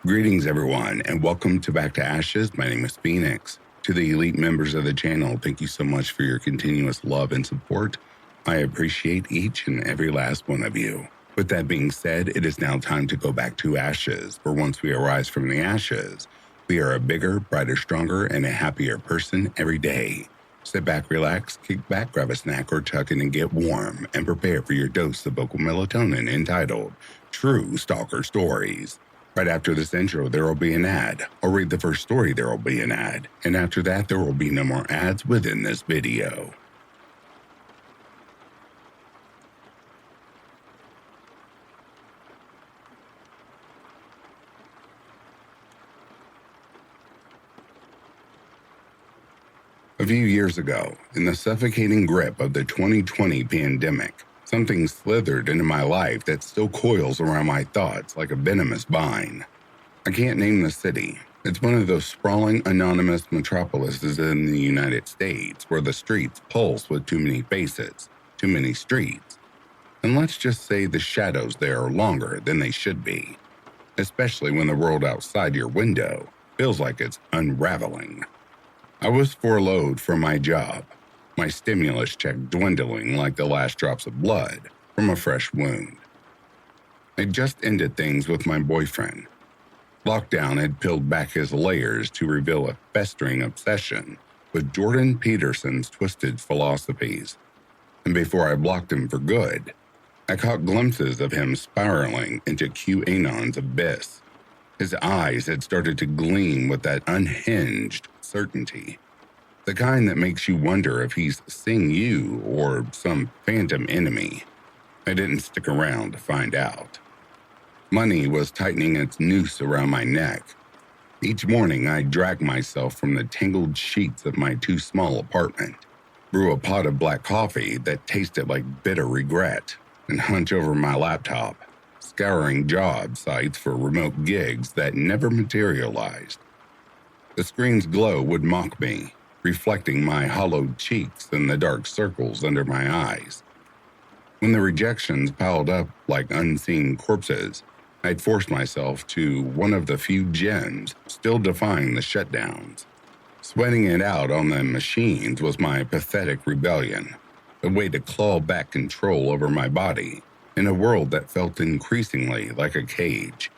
Greetings everyone, and welcome to Back to Ashes. My name is Phoenix. To the elite members of the channel, thank you so much for your continuous love and support. I appreciate each and every last one of you. With that being said, it is now time to go back to ashes, for once we arise from the ashes, we are a bigger, brighter, stronger, and a happier person every day. Sit back, relax, kick back, grab a snack or tuck in and get warm, and prepare for your dose of vocal melatonin entitled True Stalker Stories. Right after this intro, there will be an ad. I'll read the first story, there will be an ad. And after that, there will be no more ads within this video. A few years ago, in the suffocating grip of the 2020 pandemic, something slithered into my life that still coils around my thoughts like a venomous vine. I can't name the city. It's one of those sprawling, anonymous metropolises in the United States where the streets pulse with too many faces, too many streets. And let's just say the shadows there are longer than they should be, especially when the world outside your window feels like it's unraveling. I was furloughed from my job, my stimulus check dwindling like the last drops of blood from a fresh wound. I just ended things with my boyfriend. Lockdown had peeled back his layers to reveal a festering obsession with Jordan Peterson's twisted philosophies. And before I blocked him for good, I caught glimpses of him spiraling into QAnon's abyss. His eyes had started to gleam with that unhinged certainty, the kind that makes you wonder if he's seeing you or some phantom enemy. I didn't stick around to find out. Money was tightening its noose around my neck. Each morning I dragged myself from the tangled sheets of my too small apartment, brew a pot of black coffee that tasted like bitter regret, and hunch over my laptop, scouring job sites for remote gigs that never materialized. The screen's glow would mock me, reflecting my hollowed cheeks and the dark circles under my eyes. When the rejections piled up like unseen corpses, I'd forced myself to one of the few gems still defying the shutdowns. Sweating it out on the machines was my pathetic rebellion, a way to claw back control over my body in a world that felt increasingly like a cage.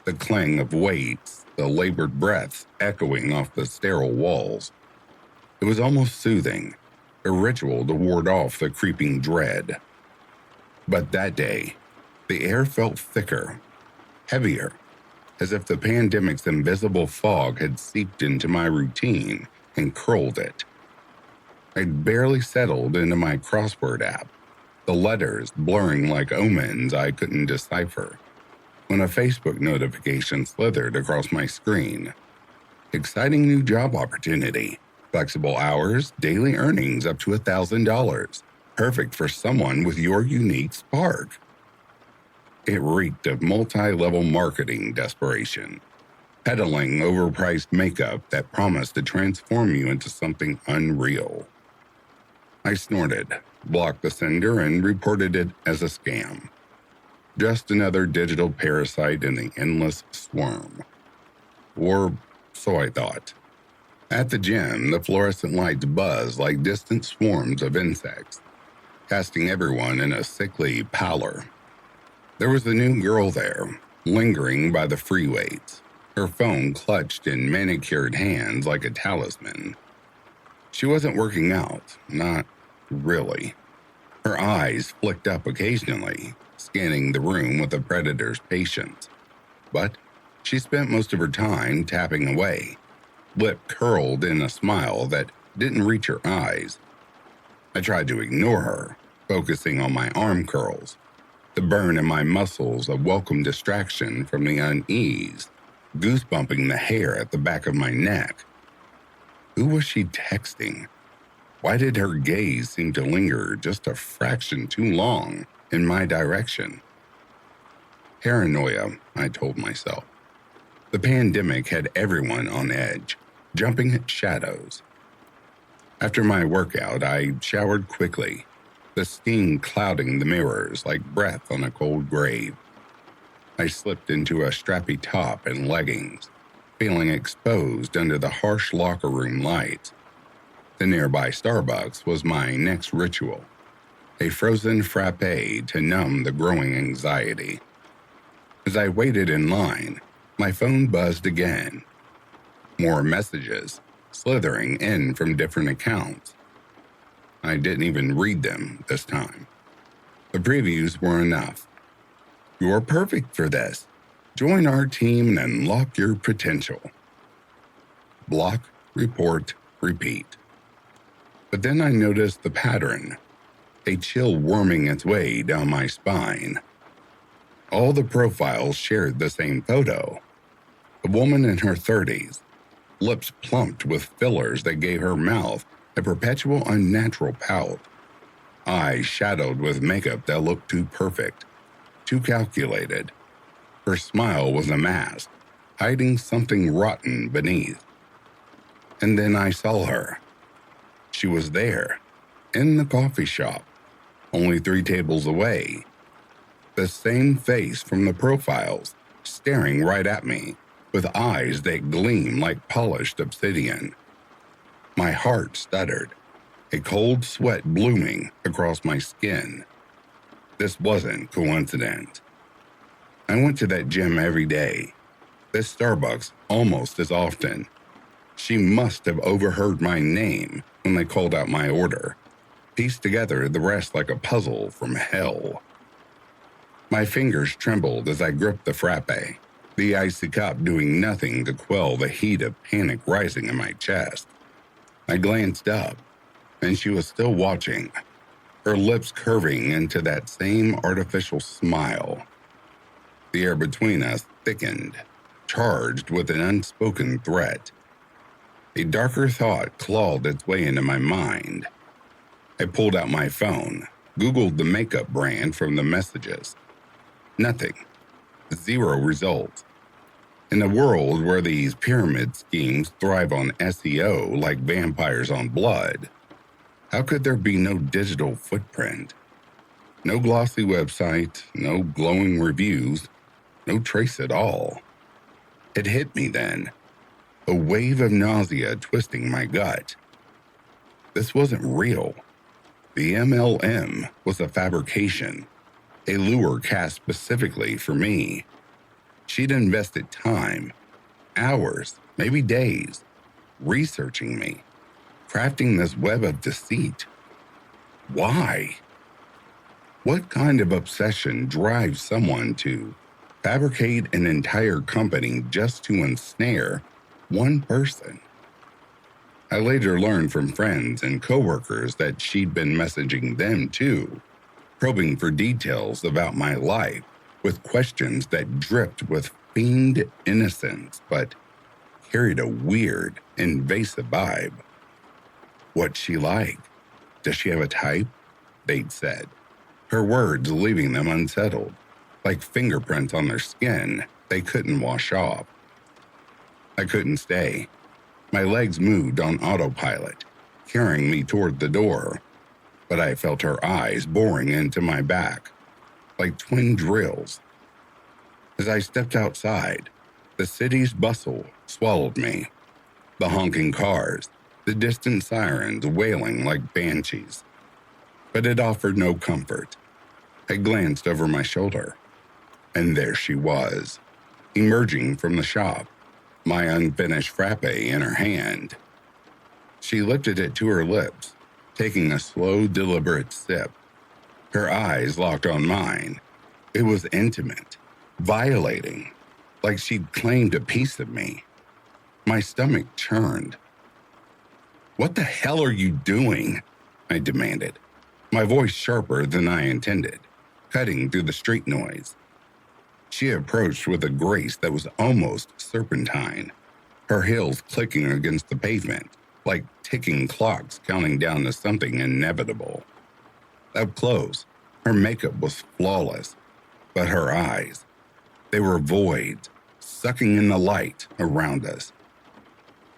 The clang of weights, the labored breaths echoing off the sterile walls. It was almost soothing, a ritual to ward off the creeping dread. But that day, the air felt thicker, heavier, as if the pandemic's invisible fog had seeped into my routine and curled it. I'd barely settled into my crossword app, the letters blurring like omens I couldn't decipher, when a Facebook notification slithered across my screen. Exciting new job opportunity, flexible hours, daily earnings up to $1,000, perfect for someone with your unique spark. It reeked of multi-level marketing desperation, peddling overpriced makeup that promised to transform you into something unreal. I snorted, blocked the sender, and reported it as a scam. Just another digital parasite in the endless swarm. Or so I thought. At the gym, the fluorescent lights buzzed like distant swarms of insects, casting everyone in a sickly pallor. There was a new girl there, lingering by the free weights, her phone clutched in manicured hands like a talisman. She wasn't working out, not really. Her eyes flicked up occasionally, scanning the room with a predator's patience. But she spent most of her time tapping away, lip curled in a smile that didn't reach her eyes. I tried to ignore her, focusing on my arm curls, the burn in my muscles a welcome distraction from the unease, goosebumping the hair at the back of my neck. Who was she texting? Why did her gaze seem to linger just a fraction too long in my direction? Paranoia, I told myself. The pandemic had everyone on edge, jumping at shadows. After my workout, I showered quickly, the steam clouding the mirrors like breath on a cold grave. I slipped into a strappy top and leggings, feeling exposed under the harsh locker room lights. The nearby Starbucks was my next ritual, a frozen frappe to numb the growing anxiety. As I waited in line, my phone buzzed again. More messages, slithering in from different accounts. I didn't even read them this time. The previews were enough. "You're perfect for this. Join our team and unlock your potential." Block, report, repeat. But then I noticed the pattern, a chill worming its way down my spine. All the profiles shared the same photo. A woman in her 30s, lips plumped with fillers that gave her mouth a perpetual unnatural pout, eyes shadowed with makeup that looked too perfect, too calculated. Her smile was a mask, hiding something rotten beneath. And then I saw her. She was there, in the coffee shop, only 3 tables away. The same face from the profiles, staring right at me, with eyes that gleam like polished obsidian. My heart stuttered, a cold sweat blooming across my skin. This wasn't coincidence. I went to that gym every day, this Starbucks almost as often. She must have overheard my name when they called out my order, pieced together the rest like a puzzle from hell. My fingers trembled as I gripped the frappe, the icy cup doing nothing to quell the heat of panic rising in my chest. I glanced up, and she was still watching, her lips curving into that same artificial smile. The air between us thickened, charged with an unspoken threat. A darker thought clawed its way into my mind. I pulled out my phone, Googled the makeup brand from the messages. Nothing. 0 results. In a world where these pyramid schemes thrive on SEO like vampires on blood, how could there be no digital footprint? No glossy website, no glowing reviews, no trace at all. It hit me then, a wave of nausea twisting my gut. This wasn't real. The MLM was a fabrication, a lure cast specifically for me. She'd invested time, hours, maybe days, researching me, crafting this web of deceit. Why? What kind of obsession drives someone to fabricate an entire company just to ensnare one person? I later learned from friends and coworkers that she'd been messaging them too, probing for details about my life with questions that dripped with feigned innocence but carried a weird, invasive vibe. What's she like? Does she have a type? They'd said, her words leaving them unsettled, like fingerprints on their skin they couldn't wash off. I couldn't stay. My legs moved on autopilot, carrying me toward the door, but I felt her eyes boring into my back, like twin drills. As I stepped outside, the city's bustle swallowed me. The honking cars, the distant sirens wailing like banshees. But it offered no comfort. I glanced over my shoulder, and there she was, emerging from the shop, my unfinished frappe in her hand. She lifted it to her lips, taking a slow, deliberate sip. Her eyes locked on mine. It was intimate, violating, like she'd claimed a piece of me. My stomach churned. "What the hell are you doing?" I demanded, my voice sharper than I intended, cutting through the street noise. She approached with a grace that was almost serpentine, her heels clicking against the pavement, like ticking clocks counting down to something inevitable. Up close, her makeup was flawless, but her eyes, they were voids, sucking in the light around us.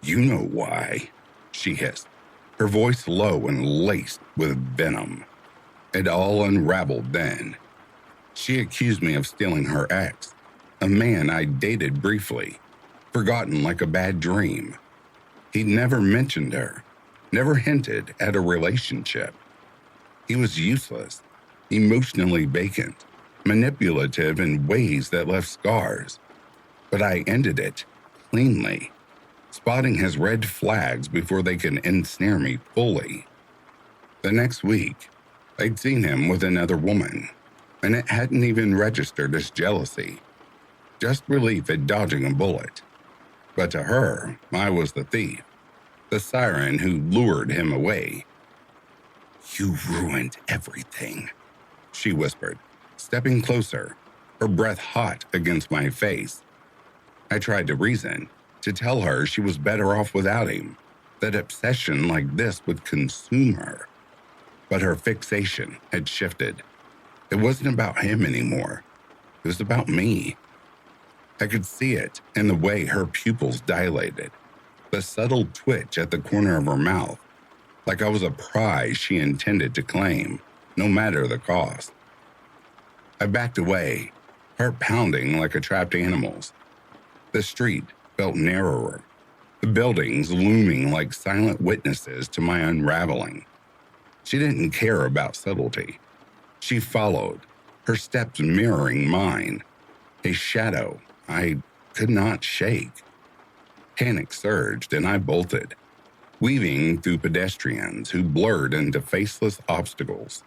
"You know why," she hissed, her voice low and laced with venom. It all unraveled then. She accused me of stealing her ex, a man I dated briefly, forgotten like a bad dream. He'd never mentioned her, never hinted at a relationship. He was useless, emotionally vacant, manipulative in ways that left scars. But I ended it cleanly, spotting his red flags before they could ensnare me fully. The next week, I'd seen him with another woman, and it hadn't even registered as jealousy, just relief at dodging a bullet. But to her, I was the thief, the siren who lured him away. "You ruined everything," she whispered, stepping closer, her breath hot against my face. I tried to reason, to tell her she was better off without him, that obsession like this would consume her. But her fixation had shifted. It wasn't about him anymore. It was about me. I could see it in the way her pupils dilated, the subtle twitch at the corner of her mouth, like I was a prize she intended to claim, no matter the cost. I backed away, heart pounding like a trapped animal's. The street felt narrower, the buildings looming like silent witnesses to my unraveling. She didn't care about subtlety. She followed, her steps mirroring mine, a shadow I could not shake. Panic surged and I bolted, weaving through pedestrians who blurred into faceless obstacles.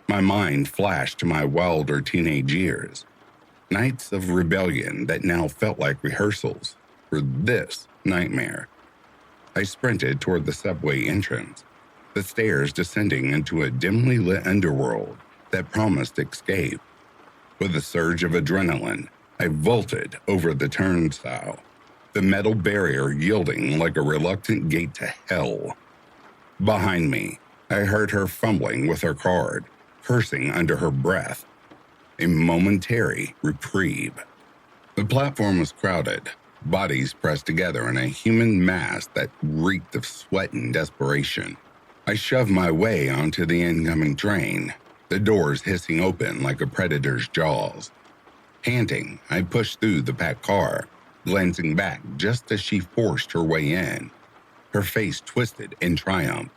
My mind flashed to my wilder teenage years, nights of rebellion that now felt like rehearsals for this nightmare. I sprinted toward the subway entrance, the stairs descending into a dimly lit underworld that promised escape. With a surge of adrenaline, I vaulted over the turnstile, the metal barrier yielding like a reluctant gate to hell. Behind me, I heard her fumbling with her card, cursing under her breath. A momentary reprieve. The platform was crowded, bodies pressed together in a human mass that reeked of sweat and desperation. I shoved my way onto the incoming train, the doors hissing open like a predator's jaws. Panting, I pushed through the packed car, glancing back just as she forced her way in, her face twisted in triumph.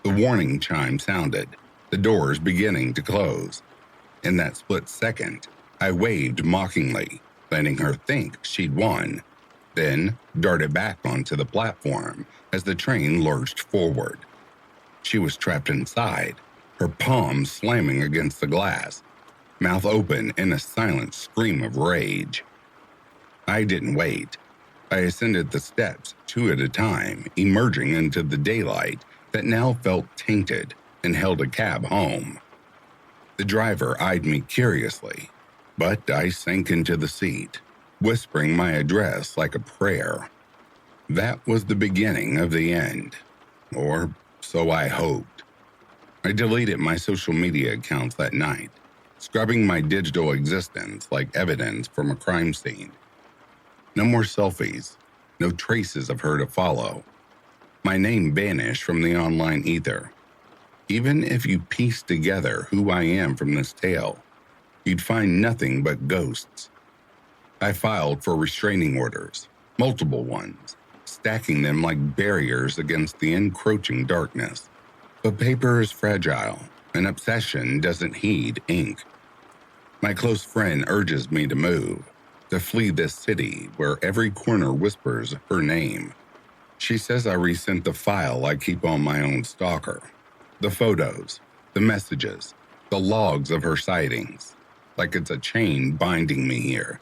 The warning chime sounded, the doors beginning to close. In that split second, I waved mockingly, letting her think she'd won, then darted back onto the platform as the train lurched forward. She was trapped inside, her palms slamming against the glass, mouth open in a silent scream of rage. I didn't wait. I ascended the steps, two at a time, emerging into the daylight that now felt tainted, and held a cab home. The driver eyed me curiously, but I sank into the seat, whispering my address like a prayer. That was the beginning of the end, or so I hoped. I deleted my social media accounts that night, scrubbing my digital existence like evidence from a crime scene. No more selfies, no traces of her to follow. My name vanished from the online ether. Even if you piece together who I am from this tale, you'd find nothing but ghosts. I filed for restraining orders, multiple ones, stacking them like barriers against the encroaching darkness. But paper is fragile, and obsession doesn't heed ink. My close friend urges me to move, to flee this city where every corner whispers her name. She says I resent the file I keep on my own Stalker. The photos, the messages, the logs of her sightings, like it's a chain binding me here.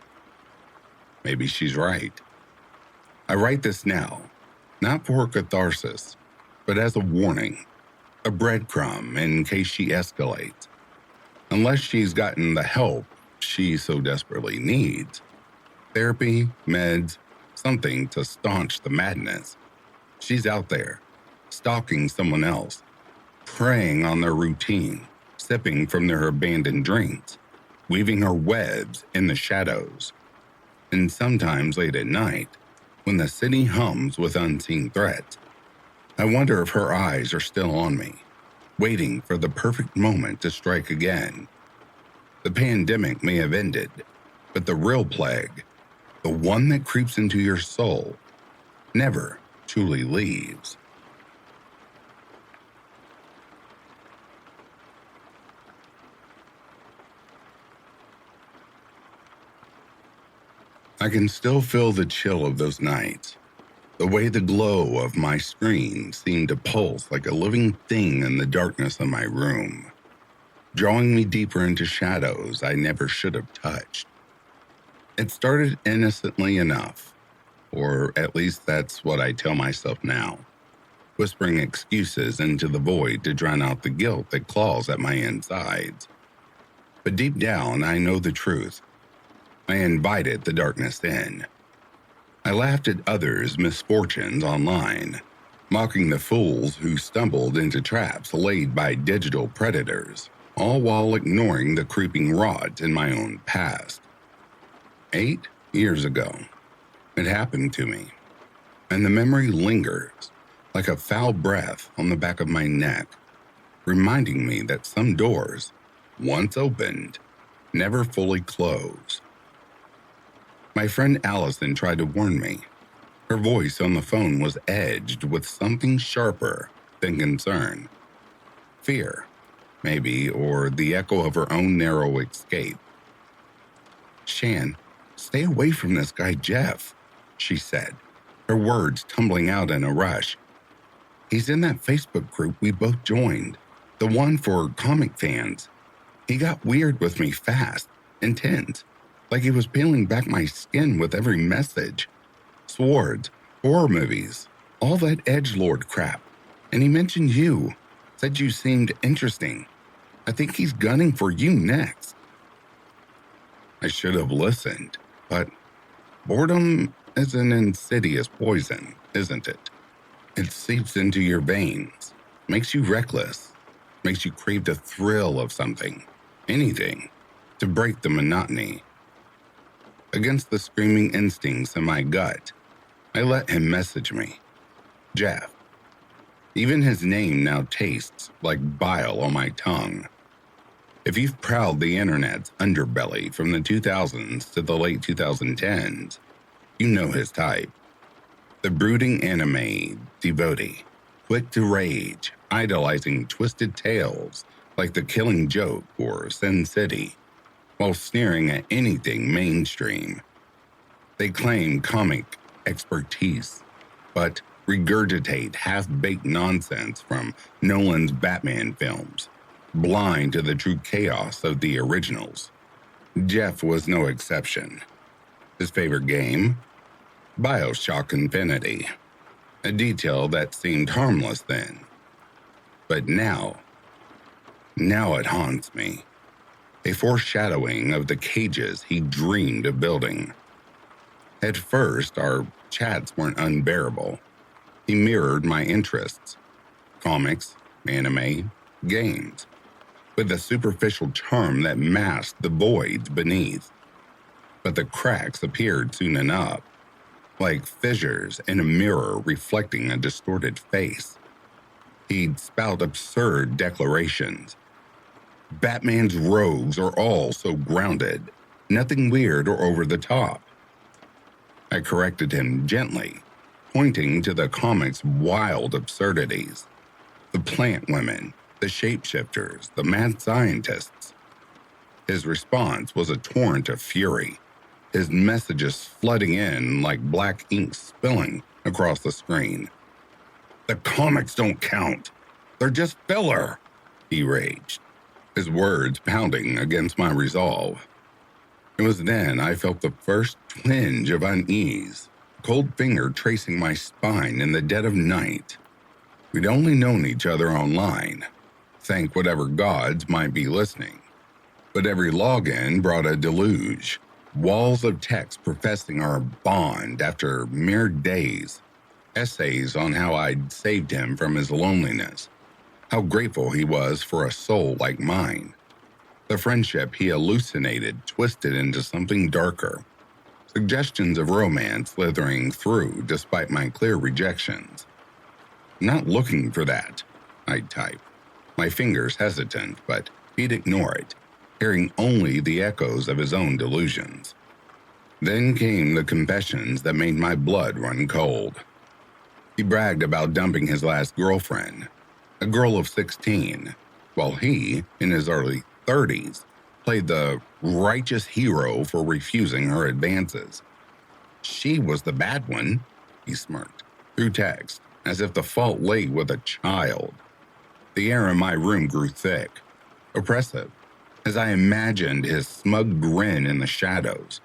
Maybe she's right. I write this now, not for catharsis, but as a warning, a breadcrumb in case she escalates. Unless she's gotten the help she so desperately needs. Therapy, meds, something to staunch the madness. She's out there, stalking someone else, preying on their routine, sipping from their abandoned drinks, weaving her webs in the shadows. And sometimes late at night, when the city hums with unseen threats, I wonder if her eyes are still on me, waiting for the perfect moment to strike again. The pandemic may have ended, But the real plague, the one that creeps into your soul, never truly leaves. I can still feel the chill of those nights, the way the glow of my screen seemed to pulse like a living thing in the darkness of my room, drawing me deeper into shadows I never should have touched. It started innocently enough, or at least that's what I tell myself now, whispering excuses into the void to drown out the guilt that claws at my insides. But deep down, I know the truth. I invited the darkness in. I laughed at others' misfortunes online, mocking the fools who stumbled into traps laid by digital predators, all while ignoring the creeping rot in my own past. 8 years ago, it happened to me, and the memory lingers like a foul breath on the back of my neck, reminding me that some doors, once opened, never fully close. My friend Allison tried to warn me. Her voice on the phone was edged with something sharper than concern. Fear, maybe, or the echo of her own narrow escape. "Shan, stay away from this guy Jeff," she said, her words tumbling out in a rush. "He's in that Facebook group we both joined, the one for comic fans. He got weird with me fast, intense, like he was peeling back my skin with every message. Swords, horror movies, all that edgelord crap. And he mentioned you, said you seemed interesting. I think he's gunning for you next." I should have listened, but boredom is an insidious poison, isn't it? It seeps into your veins, makes you reckless, makes you crave the thrill of something, anything, to break the monotony. Against the screaming instincts in my gut, I let him message me. Jeff. Even his name now tastes like bile on my tongue. If you've prowled the internet's underbelly from the 2000s to the late 2010s, you know his type. The brooding anime devotee, quick to rage, idolizing twisted tales like The Killing Joke or Sin City, while sneering at anything mainstream. They claim comic expertise, but regurgitate half-baked nonsense from Nolan's Batman films, blind to the true chaos of the originals. Jeff was no exception. His favorite game? BioShock Infinity, a detail that seemed harmless then. But now it haunts me. A foreshadowing of the cages he dreamed of building. At first, our chats weren't unbearable. He mirrored my interests: comics, anime, games, with a superficial charm that masked the voids beneath. But the cracks appeared soon enough, like fissures in a mirror reflecting a distorted face. He'd spout absurd declarations. Batman's rogues are all so grounded, nothing weird or over the top. I corrected him gently, pointing to the comic's wild absurdities. The plant women, the shapeshifters, the mad scientists. His response was a torrent of fury, his messages flooding in like black ink spilling across the screen. "The comics don't count. They're just filler," he raged, his words pounding against my resolve. It was then I felt the first twinge of unease, a cold finger tracing my spine in the dead of night. We'd only known each other online, thank whatever gods might be listening. But every login brought a deluge, walls of text professing our bond after mere days, essays on how I'd saved him from his loneliness, how grateful he was for a soul like mine. The friendship he hallucinated twisted into something darker, suggestions of romance slithering through despite my clear rejections. "Not looking for that," I'd type, my fingers hesitant, but he'd ignore it. hearing only the echoes of his own delusions. Then came the confessions that made my blood run cold. He bragged about dumping his last girlfriend, a girl of 16, while he, in his early 30s, played the righteous hero for refusing her advances. She was the bad one, he smirked, through text, as if the fault lay with a child. The air in my room grew thick, oppressive, as I imagined his smug grin in the shadows.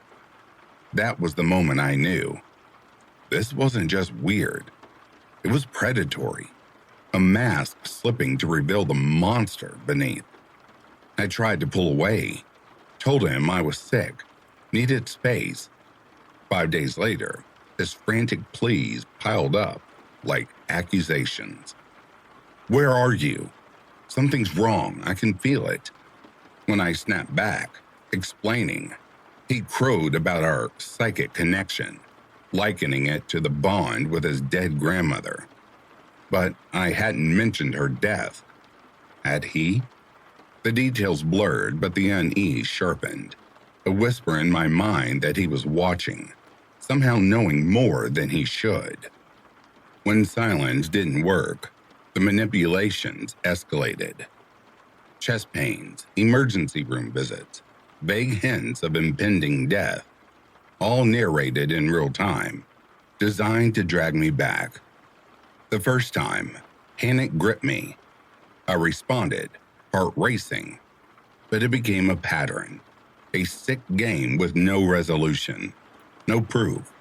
That was the moment I knew. This wasn't just weird. It was predatory, a mask slipping to reveal the monster beneath. I tried to pull away, told him I was sick, needed space. 5 days later, his frantic pleas piled up like accusations. "Where are you? Something's wrong, I can feel it." When I snapped back, explaining, he crowed about our psychic connection, likening it to the bond with his dead grandmother. But I hadn't mentioned her death. Had he? The details blurred, but the unease sharpened. A whisper in my mind that he was watching, somehow knowing more than he should. When silence didn't work, the manipulations escalated. Chest pains, emergency room visits, vague hints of impending death, all narrated in real time, designed to drag me back. The first time, panic gripped me. I responded, heart racing, but it became a pattern, a sick game with no resolution, no proof,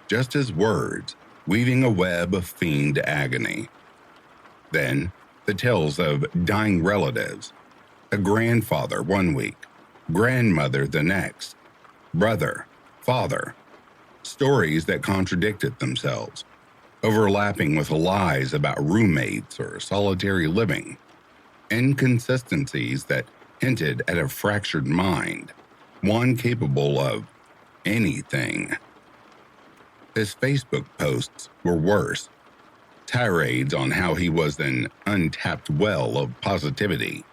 just his words, weaving a web of fiend agony. Then, the tales of dying relatives, a grandfather 1 week, grandmother the next, brother, father, stories that contradicted themselves, overlapping with lies about roommates or solitary living, inconsistencies that hinted at a fractured mind, one capable of anything. His Facebook posts were worse, tirades on how he was an untapped well of positivity,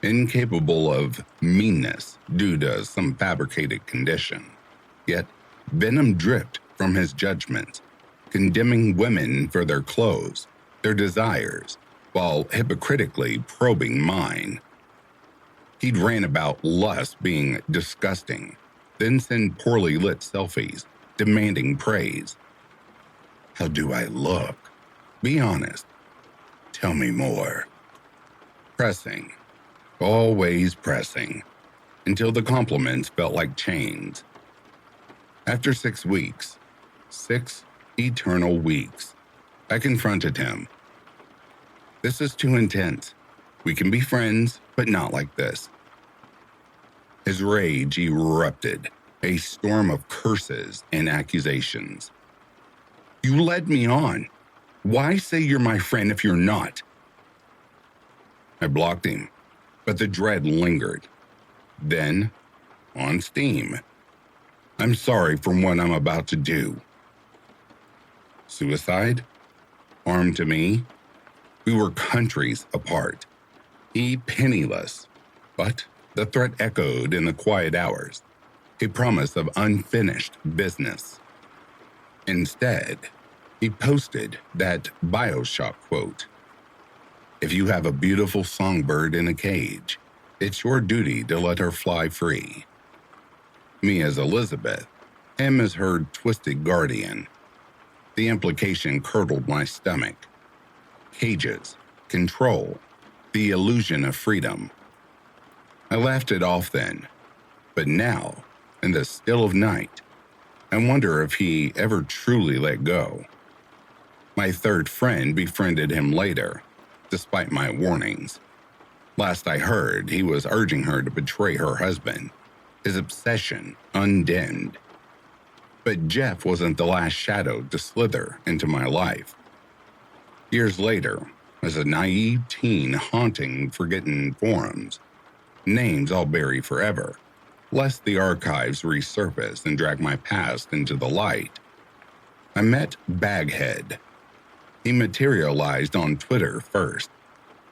incapable of meanness due to some fabricated condition. Yet, venom dripped from his judgments, condemning women for their clothes, their desires, while hypocritically probing mine. He'd rant about lust being disgusting, then send poorly lit selfies, demanding praise. How do I look? Be honest. Tell me more. Pressing. Always pressing. Until the compliments felt like chains. After 6 weeks, 6 eternal weeks, I confronted him. This is too intense. We can be friends, but not like this. His rage erupted, a storm of curses and accusations. You led me on. Why say you're my friend if you're not? I blocked him, but the dread lingered. Then, on Steam, I'm sorry for what I'm about to do. Suicide? Harm to me? We were countries apart. He penniless, but the threat echoed in the quiet hours, a promise of unfinished business. Instead, he posted that BioShock quote, "If you have a beautiful songbird in a cage, it's your duty to let her fly free." Me as Elizabeth, him as her twisted guardian. The implication curdled my stomach. Cages, control, the illusion of freedom. I laughed it off then, but now, in the still of night, I wonder if he ever truly let go. My third friend befriended him later, despite my warnings. Last I heard, he was urging her to betray her husband, his obsession undimmed. But Jeff wasn't the last shadow to slither into my life. Years later, as a naive teen haunting forgotten forums, names I'll bury forever, lest the archives resurface and drag my past into the light, I met Baghead. He materialized on Twitter first,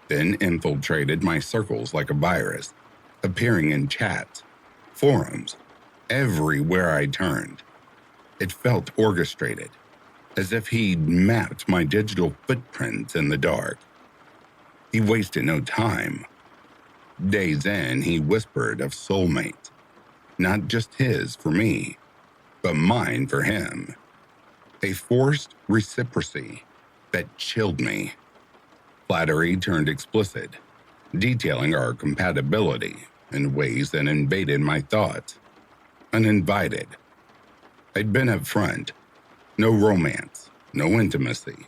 then infiltrated my circles like a virus, appearing in chats, forums, everywhere I turned. It felt orchestrated, as if he'd mapped my digital footprints in the dark. He wasted no time. Days in, he whispered of soulmates, not just his for me, but mine for him. A forced reciprocity that chilled me. Flattery turned explicit, detailing our compatibility in ways that invaded my thoughts. Uninvited. I'd been upfront. No romance, no intimacy.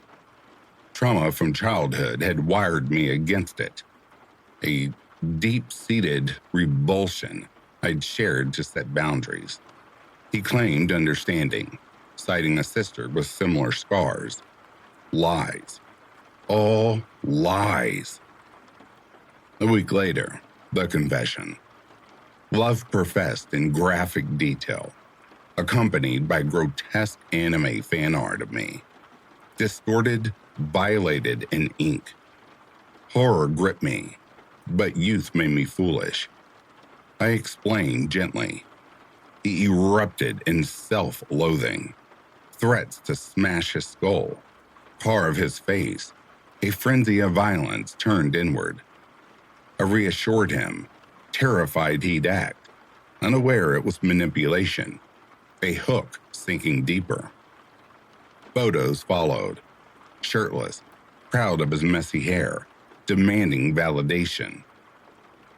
Trauma from childhood had wired me against it. A deep-seated revulsion I'd shared to set boundaries. He claimed understanding, citing a sister with similar scars. Lies. All lies. A week later, the confession. Love professed in graphic detail, accompanied by grotesque anime fan art of me. Distorted, violated in ink. Horror gripped me, but youth made me foolish. I explained gently. He erupted in self-loathing. Threats to smash his skull, carve his face. A frenzy of violence turned inward. I reassured him, terrified he'd act, unaware it was manipulation, a hook sinking deeper. Photos followed, shirtless, proud of his messy hair, demanding validation.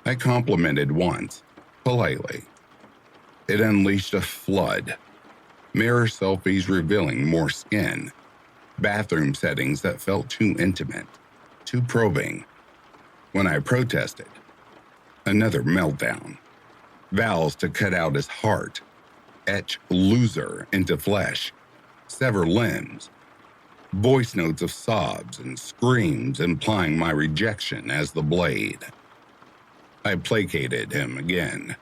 I complimented once, politely. It unleashed a flood. Mirror selfies revealing more skin. Bathroom settings that felt too intimate, too probing. When I protested, another meltdown. Vows to cut out his heart, etch loser into flesh, sever limbs. Voice notes of sobs and screams implying my rejection as the blade. I placated him again,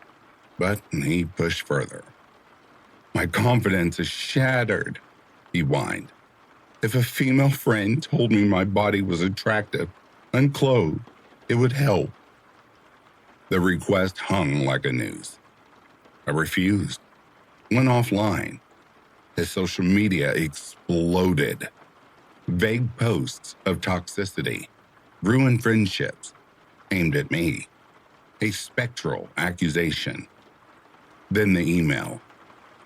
but he pushed further. My confidence is shattered, he whined. If a female friend told me my body was attractive, unclothed, it would help. The request hung like a noose. I refused, went offline. His social media exploded. Vague posts of toxicity, ruined friendships, aimed at me. A spectral accusation. Then the email,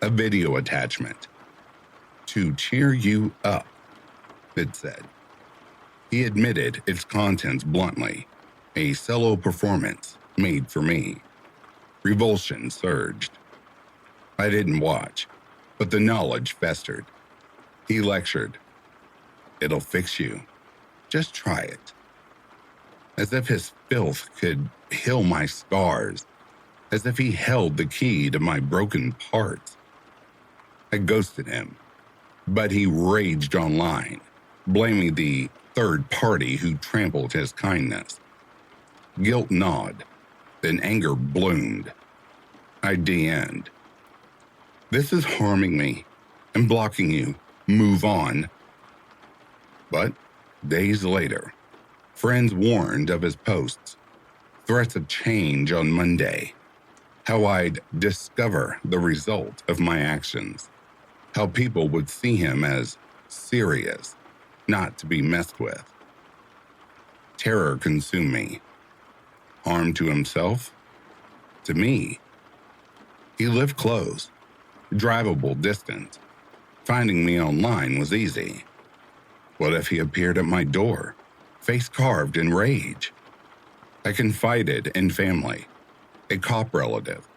a video attachment. To cheer you up, it said. He admitted its contents bluntly, a solo performance made for me. Revulsion surged. I didn't watch, but the knowledge festered. He lectured. It'll fix you. Just try it. As if his filth could heal my scars, as if he held the key to my broken parts. I ghosted him, but he raged online, blaming the third party who trampled his kindness. Guilt gnawed, then anger bloomed. I DM'd. This is harming me. I'm blocking you. Move on. But days later, friends warned of his posts, threats of change on Monday, how I'd discover the result of my actions, how people would see him as serious, not to be messed with. Terror consumed me. Harm to himself? To me. He lived close, drivable distance. Finding me online was easy. What if he appeared at my door, face carved in rage? I confided in family, a cop relative.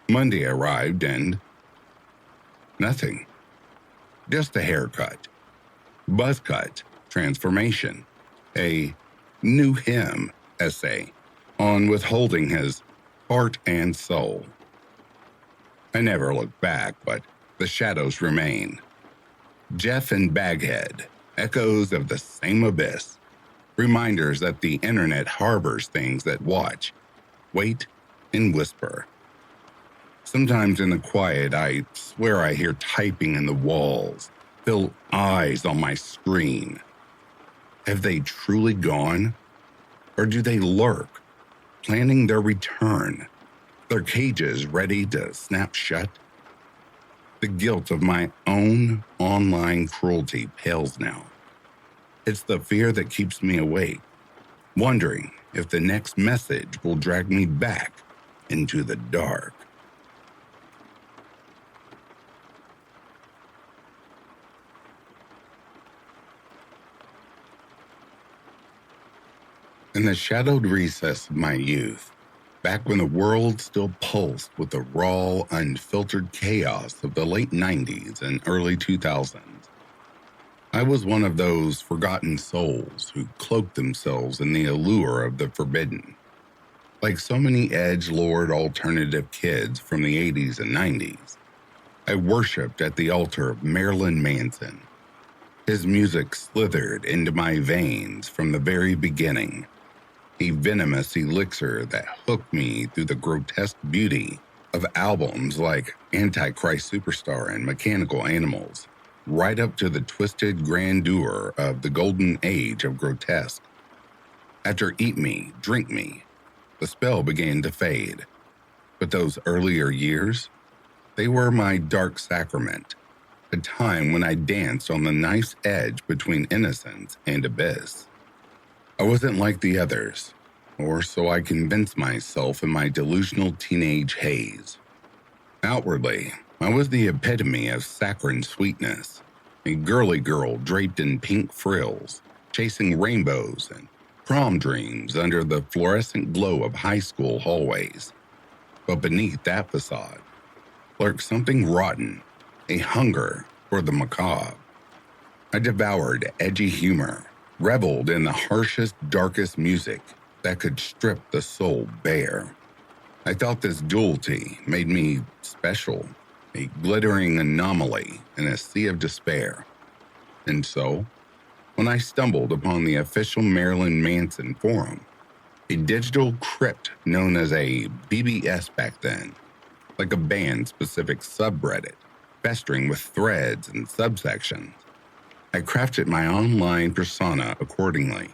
Monday arrived and nothing. Just a haircut, buzz cut, transformation, a new him essay on withholding his heart and soul. I never looked back, but the shadows remain. Jeff and Baghead, echoes of the same abyss, reminders that the internet harbors things that watch, wait, and whisper. Sometimes in the quiet, I swear I hear typing in the walls, feel eyes on my screen. Have they truly gone? Or do they lurk, planning their return, their cages ready to snap shut. The guilt of my own online cruelty pales now. It's the fear that keeps me awake, wondering if the next message will drag me back into the dark. In the shadowed recess of my youth, back when the world still pulsed with the raw, unfiltered chaos of the late 90s and early 2000s, I was one of those forgotten souls who cloaked themselves in the allure of the forbidden. Like so many edgelord alternative kids from the 80s and 90s, I worshipped at the altar of Marilyn Manson. His music slithered into my veins from the very beginning, a venomous elixir that hooked me through the grotesque beauty of albums like Antichrist Superstar and Mechanical Animals, right up to the twisted grandeur of the golden age of grotesque. After Eat Me, Drink Me, the spell began to fade. But those earlier years, they were my dark sacrament, a time when I danced on the knife's edge between innocence and abyss. I wasn't like the others, or so I convinced myself in my delusional teenage haze. Outwardly, I was the epitome of saccharine sweetness, a girly girl draped in pink frills, chasing rainbows and prom dreams under the fluorescent glow of high school hallways. But beneath that facade lurked something rotten, a hunger for the macabre. I devoured edgy humor, reveled in the harshest, darkest music that could strip the soul bare. I thought this duality made me special, a glittering anomaly in a sea of despair. And so, when I stumbled upon the official Marilyn Manson forum, a digital crypt known as a BBS back then, like a band-specific subreddit, festering with threads and subsections, I crafted my online persona accordingly.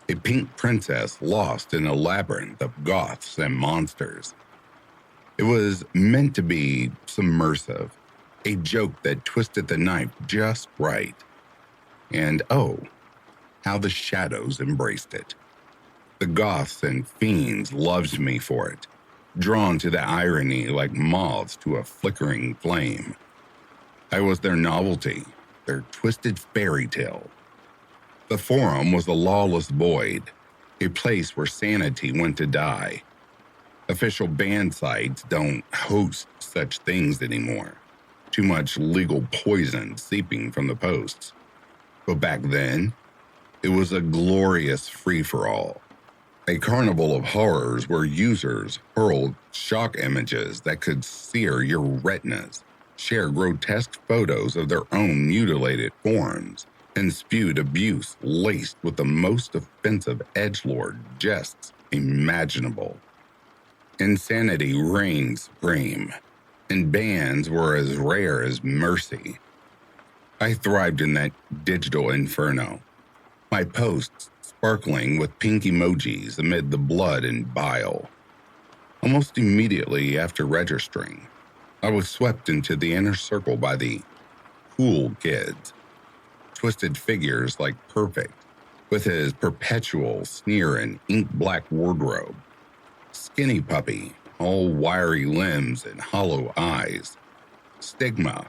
A pink princess lost in a labyrinth of goths and monsters. It was meant to be submersive, a joke that twisted the knife just right. And oh, how the shadows embraced it. The goths and fiends loved me for it, drawn to the irony like moths to a flickering flame. I was their novelty, their twisted fairy tale. The forum was a lawless void, a place where sanity went to die. Official band sites don't host such things anymore. Too much legal poison seeping from the posts. But back then, it was a glorious free-for-all. A carnival of horrors where users hurled shock images that could sear your retinas, share grotesque photos of their own mutilated forms, and spewed abuse laced with the most offensive edgelord jests imaginable. Insanity reigned supreme, and bans were as rare as mercy. I thrived in that digital inferno, my posts sparkling with pink emojis amid the blood and bile. Almost immediately after registering, I was swept into the inner circle by the cool kids, twisted figures like Perfect, with his perpetual sneer and ink-black wardrobe, Skinny Puppy, all wiry limbs and hollow eyes, Stigma,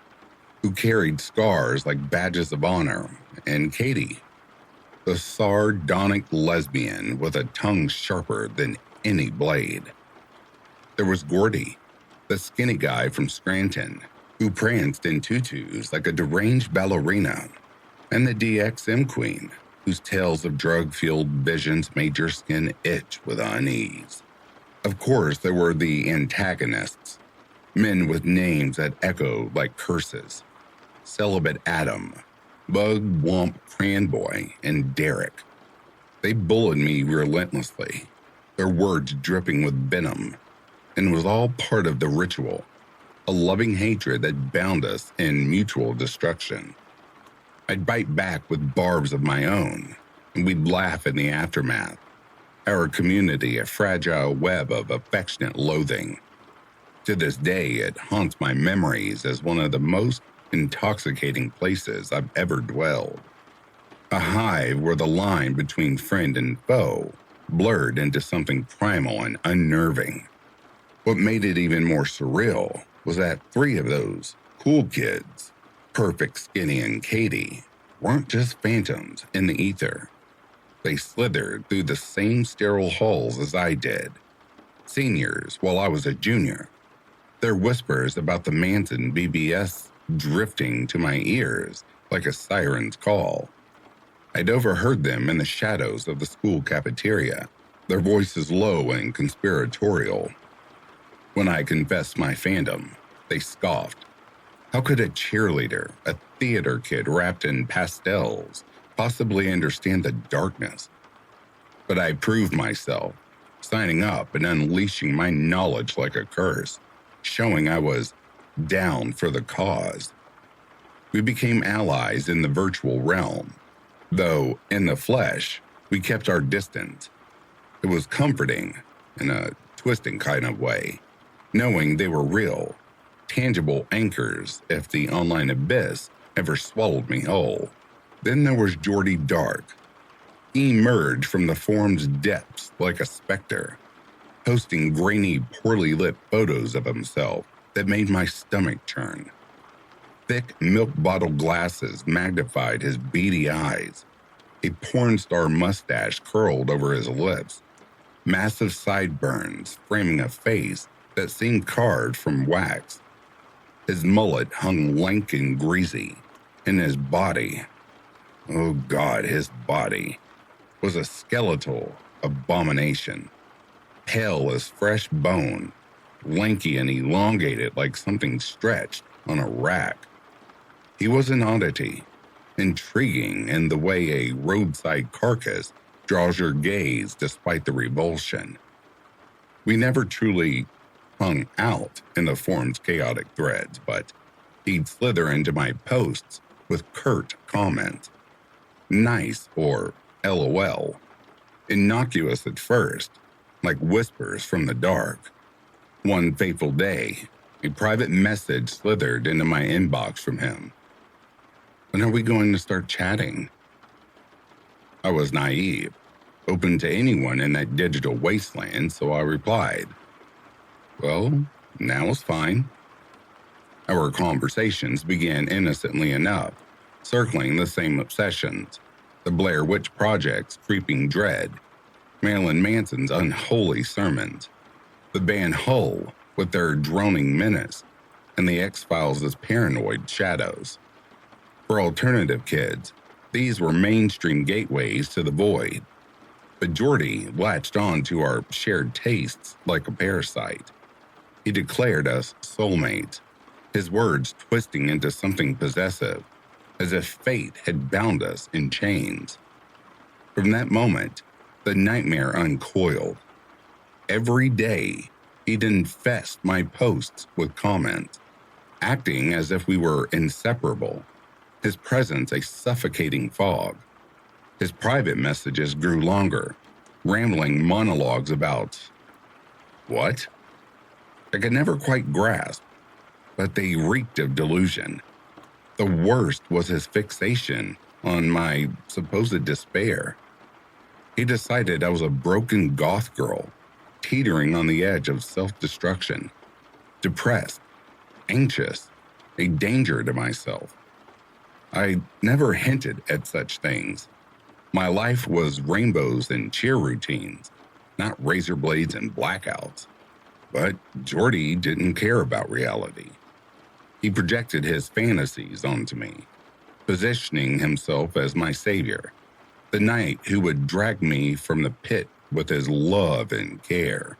who carried scars like badges of honor, and Katie, the sardonic lesbian with a tongue sharper than any blade. There was Gordy, the skinny guy from Scranton, who pranced in tutus like a deranged ballerina, and the DXM queen, whose tales of drug-fueled visions made your skin itch with unease. Of course, there were the antagonists, men with names that echoed like curses: Celibate Adam, Bug Womp Cranboy, and Derek. They bullied me relentlessly, their words dripping with venom, and it was all part of the ritual, a loving hatred that bound us in mutual destruction. I'd bite back with barbs of my own, and we'd laugh in the aftermath, our community a fragile web of affectionate loathing. To this day, it haunts my memories as one of the most intoxicating places I've ever dwelled. A hive where the line between friend and foe blurred into something primal and unnerving. What made it even more surreal was that 3 of those cool kids, Perfect, Skinny, and Katie, weren't just phantoms in the ether. They slithered through the same sterile halls as I did, seniors while I was a junior. Their whispers about the Manson BBS drifting to my ears like a siren's call. I'd overheard them in the shadows of the school cafeteria, their voices low and conspiratorial. When I confessed my fandom, they scoffed. How could a cheerleader, a theater kid wrapped in pastels, possibly understand the darkness? But I proved myself, signing up and unleashing my knowledge like a curse, showing I was down for the cause. We became allies in the virtual realm, though in the flesh, we kept our distance. It was comforting, in a twisting kind of way, knowing they were real, tangible anchors if the online abyss ever swallowed me whole. Then there was Jordy Dark. He emerged from the forum's depths like a specter, posting grainy, poorly lit photos of himself that made my stomach churn. Thick milk bottle glasses magnified his beady eyes. A porn star mustache curled over his lips, massive sideburns framing a face that seemed carved from wax. His mullet hung lank and greasy, and his body, oh God, his body, was a skeletal abomination, pale as fresh bone, lanky and elongated like something stretched on a rack. He was an oddity, intriguing in the way a roadside carcass draws your gaze despite the revulsion. We never truly hung out in the forum's chaotic threads, but he'd slither into my posts with curt comments. Nice or LOL. Innocuous at first, like whispers from the dark. One fateful day, a private message slithered into my inbox from him. When are we going to start chatting? I was naive, open to anyone in that digital wasteland, so I replied, well, now is fine. Our conversations began innocently enough, circling the same obsessions, the Blair Witch Project's creeping dread, Marilyn Manson's unholy sermons, the band Hull with their droning menace, and the X-Files' paranoid shadows. For alternative kids, these were mainstream gateways to the void. But Jordy latched on to our shared tastes like a parasite. He declared us soulmates, his words twisting into something possessive, as if fate had bound us in chains. From that moment, the nightmare uncoiled. Every day, he'd infest my posts with comments, acting as if we were inseparable, his presence a suffocating fog. His private messages grew longer, rambling monologues about what? I could never quite grasp, but they reeked of delusion. The worst was his fixation on my supposed despair. He decided I was a broken goth girl, teetering on the edge of self-destruction, depressed, anxious, a danger to myself. I never hinted at such things. My life was rainbows and cheer routines, not razor blades and blackouts. But Jordy didn't care about reality. He projected his fantasies onto me, positioning himself as my savior, the knight who would drag me from the pit with his love and care.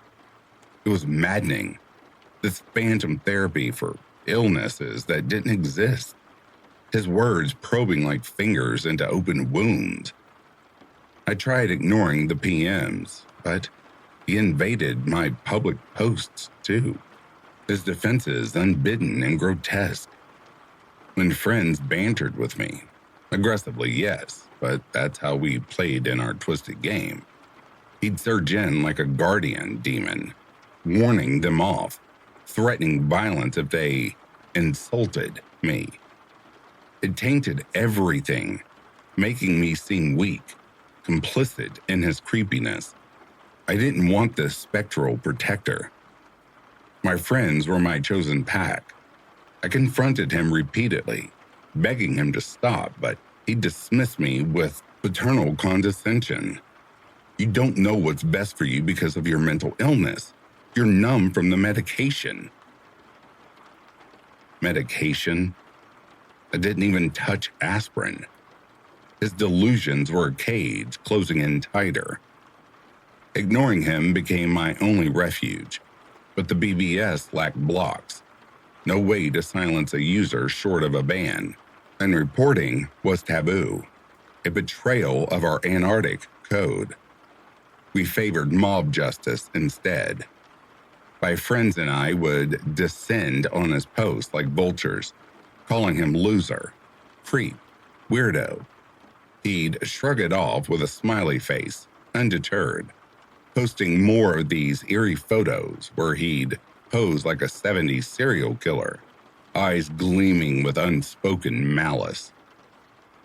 It was maddening, this phantom therapy for illnesses that didn't exist, his words probing like fingers into open wounds. I tried ignoring the PMs, but he invaded my public posts too, his defenses unbidden and grotesque. When friends bantered with me, aggressively yes, but that's how we played in our twisted game. He'd surge in like a guardian demon, warning them off, threatening violence if they insulted me. It tainted everything, making me seem weak, complicit in his creepiness. I didn't want this spectral protector. My friends were my chosen pack. I confronted him repeatedly, begging him to stop, but he dismissed me with paternal condescension. You don't know what's best for you because of your mental illness. You're numb from the medication. Medication? I didn't even touch aspirin. His delusions were a cage closing in tighter. Ignoring him became my only refuge, but the BBS lacked blocks. No way to silence a user short of a ban, and reporting was taboo, a betrayal of our Antarctic code. We favored mob justice instead. My friends and I would descend on his posts like vultures, calling him loser, creep, weirdo. He'd shrug it off with a smiley face, undeterred, posting more of these eerie photos where he'd pose like a 70s serial killer, eyes gleaming with unspoken malice.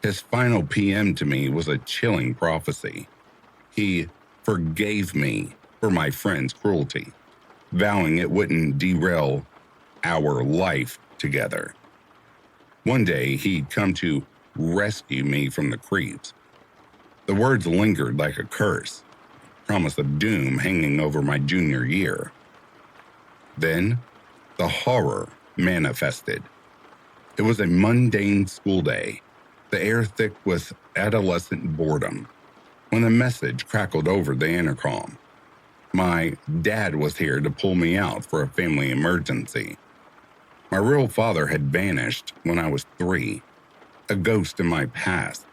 His final PM to me was a chilling prophecy. He forgave me for my friend's cruelty, vowing it wouldn't derail our life together. One day, he'd come to rescue me from the creeps. The words lingered like a curse, promise of doom hanging over my junior year. Then, the horror manifested. It was a mundane school day, the air thick with adolescent boredom, when a message crackled over the intercom. My dad was here to pull me out for a family emergency. My real father had vanished when I was 3, a ghost in my past.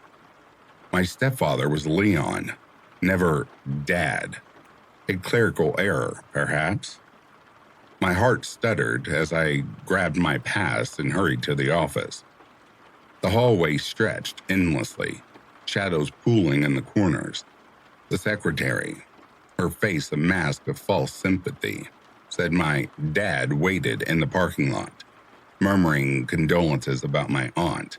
My stepfather was Leon, never Dad. A clerical error, perhaps. My heart stuttered as I grabbed my pass and hurried to the office. The hallway stretched endlessly, shadows pooling in the corners. The secretary, her face a mask of false sympathy, said my dad waited in the parking lot, murmuring condolences about my aunt.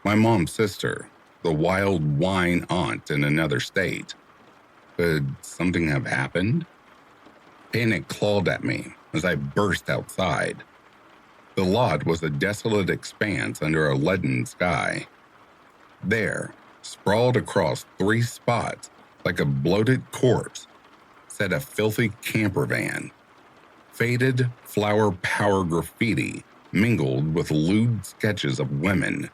My mom's sister, the wild wine aunt in another state. Could something have happened? Panic clawed at me as I burst outside. The lot was a desolate expanse under a leaden sky. There, sprawled across 3 spots like a bloated corpse, sat a filthy camper van. Faded flower power graffiti mingled with lewd sketches of women,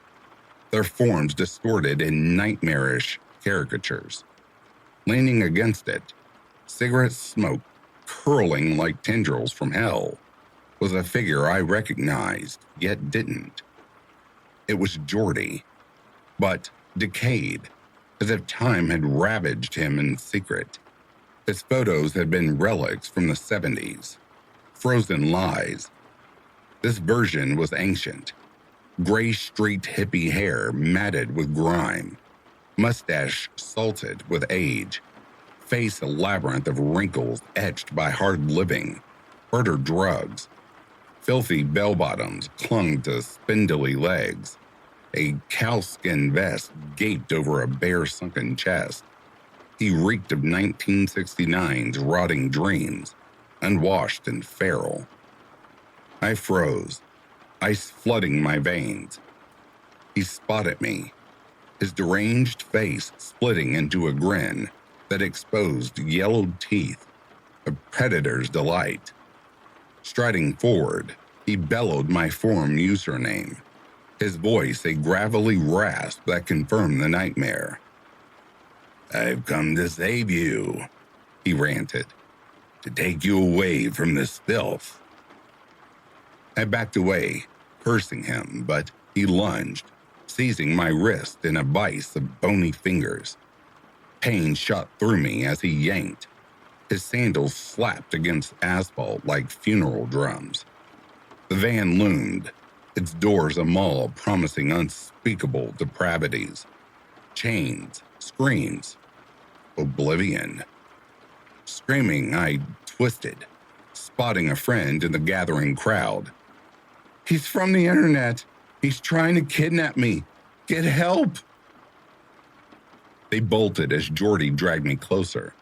their forms distorted in nightmarish caricatures. Leaning against it, cigarette smoke curling like tendrils from hell, was a figure I recognized, yet didn't. It was Geordie, but decayed, as if time had ravaged him in secret. His photos had been relics from the 70s, frozen lies. This version was ancient. Gray-streaked hippie hair matted with grime, mustache salted with age, face a labyrinth of wrinkles etched by hard living, harder drugs. Filthy bell-bottoms clung to spindly legs. A cowskin vest gaped over a bare sunken chest. He reeked of 1969's rotting dreams, unwashed and feral. I froze, ice flooding my veins. He spotted me, his deranged face splitting into a grin that exposed yellowed teeth, a predator's delight. Striding forward, he bellowed my forum username, his voice a gravelly rasp that confirmed the nightmare. "I've come to save you," he ranted, "to take you away from this filth." I backed away, cursing him, but he lunged, seizing my wrist in a vise of bony fingers. Pain shot through me as he yanked. His sandals slapped against asphalt like funeral drums. The van loomed, its doors a maul promising unspeakable depravities. Chains, screams, oblivion. Screaming, I twisted, spotting a friend in the gathering crowd. "He's from the internet. He's trying to kidnap me. Get help!" They bolted as Jordy dragged me closer,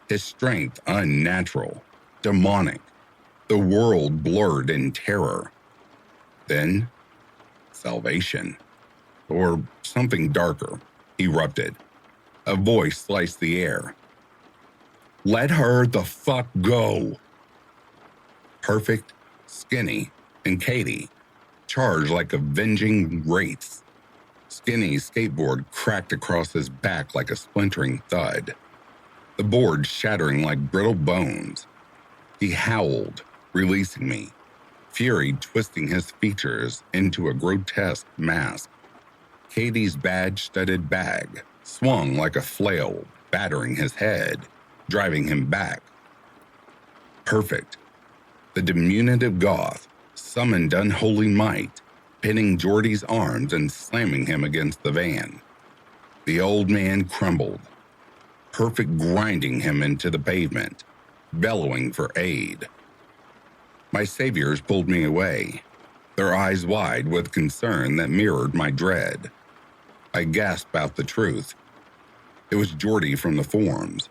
his strength unnatural, demonic, the world blurred in terror. Then, salvation, or something darker, erupted. A voice sliced the air. "Let her the fuck go!" Perfect, Skinny, and Katie charged like avenging wraiths. Skinny's skateboard cracked across his back like a splintering thud, the board shattering like brittle bones. He howled, releasing me, fury twisting his features into a grotesque mask. Katie's badge-studded bag swung like a flail, battering his head, driving him back. Perfect, the diminutive goth, summoned unholy might, pinning Jordy's arms and slamming him against the van. The old man crumbled, Perfect grinding him into the pavement, bellowing for aid. My saviors pulled me away, their eyes wide with concern that mirrored my dread. I gasped out the truth. It was Jordy from the forums.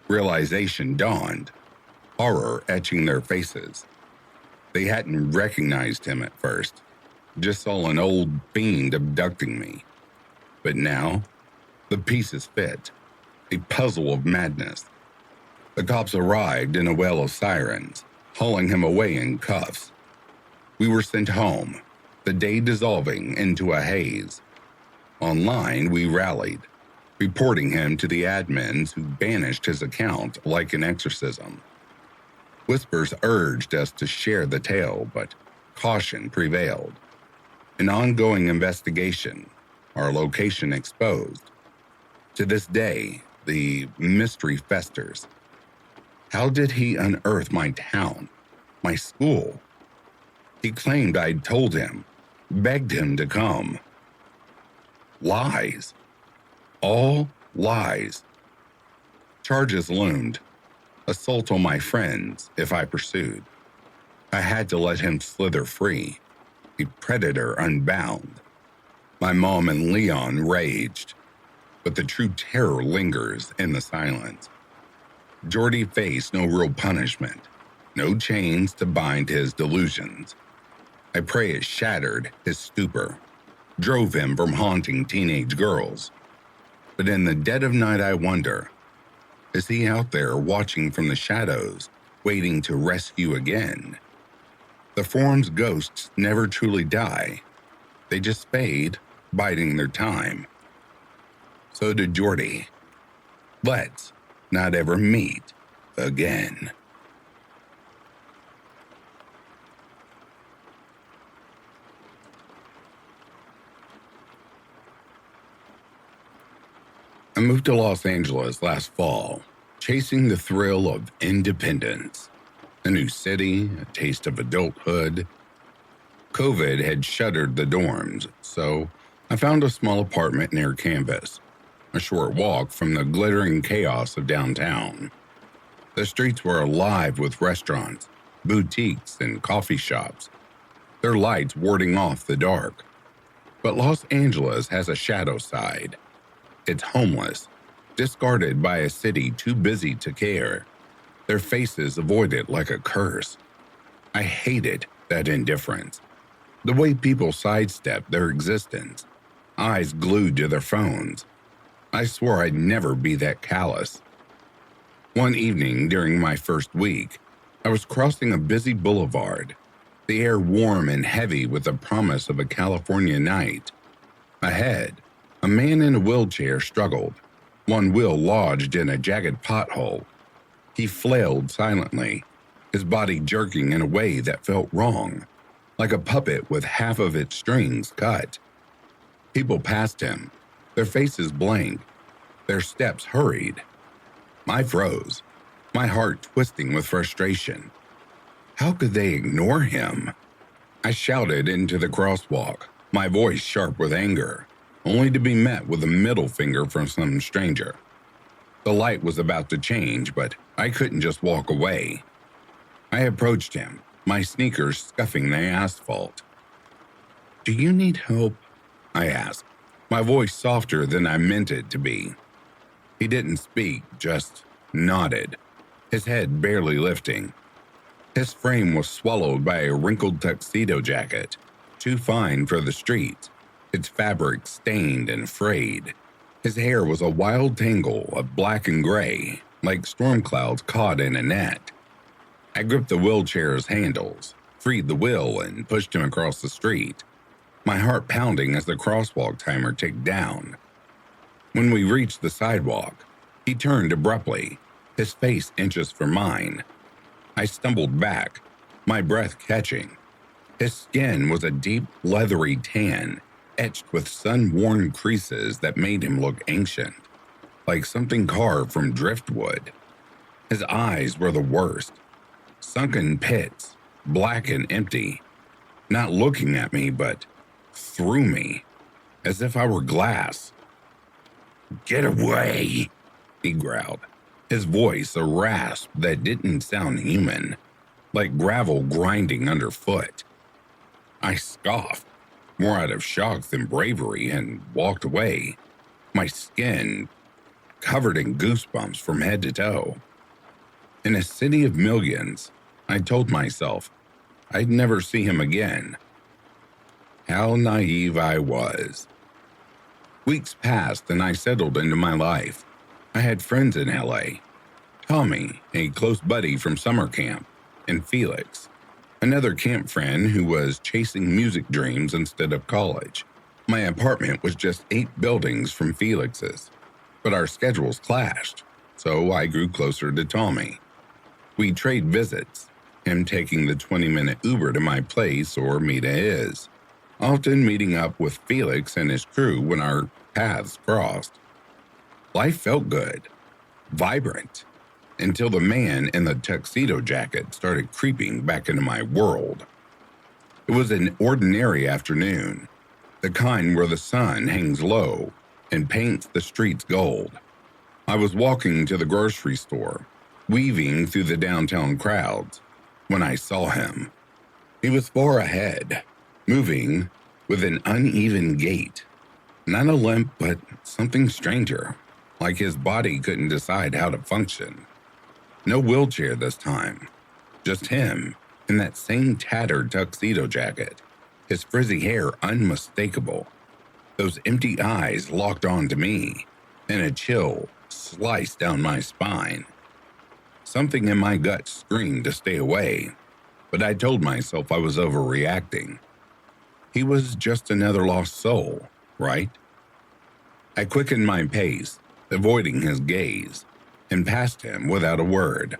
Realization dawned, horror etching their faces. They hadn't recognized him at first, just saw an old fiend abducting me. But now, the pieces fit, a puzzle of madness. The cops arrived in a wail of sirens, hauling him away in cuffs. We were sent home, the day dissolving into a haze. Online, we rallied, reporting him to the admins who banished his account like an exorcism. Whispers urged us to share the tale, but caution prevailed. An ongoing investigation, our location exposed. To this day, the mystery festers. How did he unearth my town, my school? He claimed I'd told him, begged him to come. Lies. All lies. Charges loomed. Assault on my friends if I pursued. I had to let him slither free, a predator unbound. My mom and Leon raged, but the true terror lingers in the silence. Jordy faced no real punishment, no chains to bind his delusions. I pray it shattered his stupor, drove him from haunting teenage girls. But in the dead of night I wonder, is he out there watching from the shadows, waiting to rescue again? The forum's ghosts never truly die. They just fade, biding their time. So did Jordy. Let's not ever meet again. I moved to Los Angeles last fall, chasing the thrill of independence. A new city, a taste of adulthood. COVID had shuttered the dorms, so I found a small apartment near campus, a short walk from the glittering chaos of downtown. The streets were alive with restaurants, boutiques, and coffee shops, their lights warding off the dark. But Los Angeles has a shadow side. It's homeless, discarded by a city too busy to care, their faces avoided like a curse. I hated that indifference, the way people sidestep their existence, eyes glued to their phones. I swore I'd never be that callous. One evening during my first week, I was crossing a busy boulevard, the air warm and heavy with the promise of a California night. Ahead, a man in a wheelchair struggled, one wheel lodged in a jagged pothole. He flailed silently, his body jerking in a way that felt wrong, like a puppet with half of its strings cut. People passed him, their faces blank, their steps hurried. I froze, my heart twisting with frustration. How could they ignore him? I shouted into the crosswalk, my voice sharp with anger, only to be met with a middle finger from some stranger. The light was about to change, but I couldn't just walk away. I approached him, my sneakers scuffing the asphalt. "Do you need help?" I asked, my voice softer than I meant it to be. He didn't speak, just nodded, his head barely lifting. His frame was swallowed by a wrinkled tuxedo jacket, too fine for the streets, its fabric stained and frayed. His hair was a wild tangle of black and gray, like storm clouds caught in a net. I gripped the wheelchair's handles, freed the wheel, and pushed him across the street, my heart pounding as the crosswalk timer ticked down. When we reached the sidewalk, he turned abruptly, his face inches from mine. I stumbled back, my breath catching. His skin was a deep, leathery tan, etched with sun-worn creases that made him look ancient, like something carved from driftwood. His eyes were the worst, sunken pits, black and empty, not looking at me but through me, as if I were glass. "Get away," he growled, his voice a rasp that didn't sound human, like gravel grinding underfoot. I scoffed, more out of shock than bravery, and walked away, my skin covered in goosebumps from head to toe. In a city of millions, I told myself I'd never see him again. How naive I was. Weeks passed and I settled into my life. I had friends in LA. Tommy, a close buddy from summer camp, and Felix, another camp friend who was chasing music dreams instead of college. My apartment was just 8 buildings from Felix's, but our schedules clashed, so I grew closer to Tommy. We'd trade visits, him taking the 20-minute Uber to my place or me to his, often meeting up with Felix and his crew when our paths crossed. Life felt good, vibrant, until the man in the tuxedo jacket started creeping back into my world. It was an ordinary afternoon, the kind where the sun hangs low and paints the streets gold. I was walking to the grocery store, weaving through the downtown crowds, when I saw him. He was far ahead, moving with an uneven gait. Not a limp, but something stranger, like his body couldn't decide how to function. No wheelchair this time, just him in that same tattered tuxedo jacket, his frizzy hair unmistakable, those empty eyes locked onto me, and a chill sliced down my spine. Something in my gut screamed to stay away, but I told myself I was overreacting. He was just another lost soul, right? I quickened my pace, avoiding his gaze, and passed him without a word.